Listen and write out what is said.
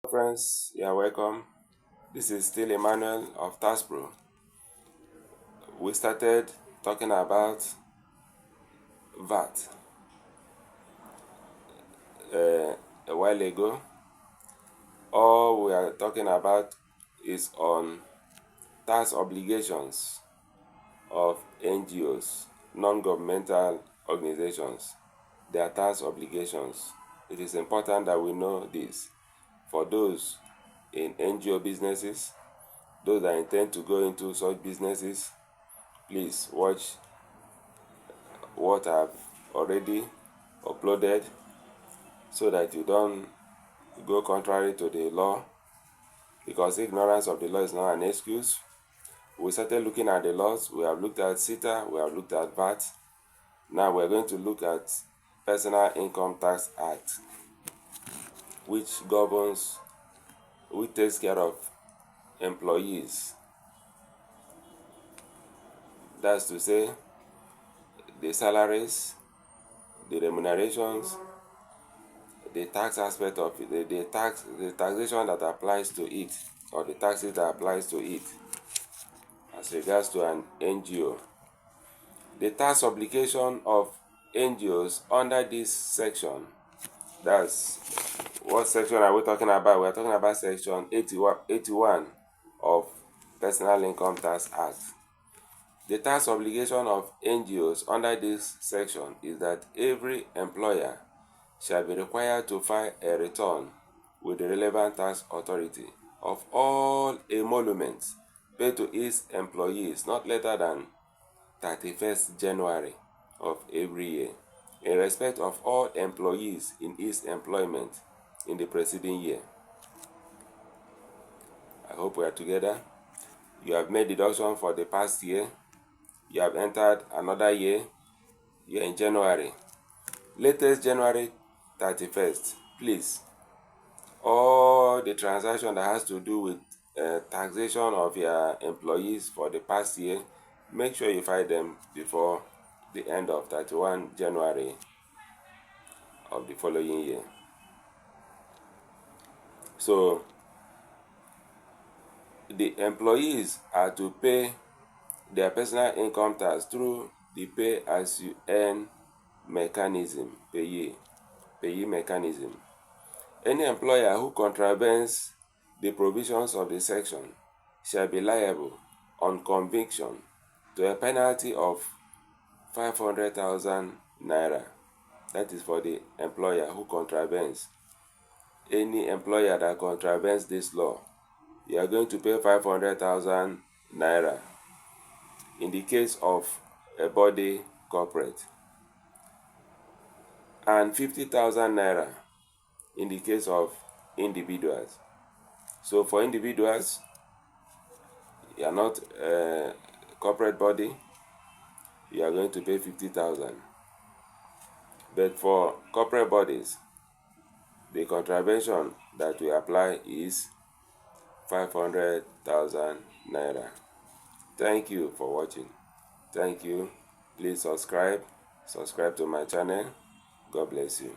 Friends, you are welcome. This is still Emmanuel of TaskPro. We started talking about VAT a while ago. All we are talking about is on tax obligations of NGOs, non-governmental organizations. Their tax obligations. It is important that we know this. For those in NGO businesses, those that intend to go into such businesses, please watch what I've already uploaded so that you don't go contrary to the law, because ignorance of the law is not an excuse. We started looking at the laws. We have looked at CETA, we have looked at VAT. Now we're going to look at Personal Income Tax Act, which takes care of employees. That's to say, the salaries, the remunerations, the tax aspect of it, the taxation that applies to it, or the taxes that applies to it as regards to an NGO. The tax obligation of NGOs under this section, that's what section are we talking about? We're talking about section 81 of Personal Income Tax Act. The tax obligation of NGOs under this section is that every employer shall be required to file a return with the relevant tax authority of all emoluments paid to its employees not later than 31st January of every year, in respect of all employees in its employment in the preceding year. I hope we are together. You have made deduction for the past year. You have entered another year. You are in January. Latest January 31st, please. All the transaction that has to do with taxation of your employees for the past year, make sure you file them before the end of 31 January of the following year. So, the employees are to pay their personal income tax through the pay as you earn mechanism, payee mechanism. Any employer who contravenes the provisions of the section shall be liable on conviction to a penalty of 500,000 naira. That is for the employer who contravenes. Any employer that contravenes this law, you are going to pay 500,000 naira in the case of a body corporate, and 50,000 naira in the case of individuals. So for individuals, you are not a corporate body, you are going to pay 50,000. But for corporate bodies, the contravention that we apply is 500,000 naira. Thank you for watching. Thank you. Please subscribe to my channel. God bless you.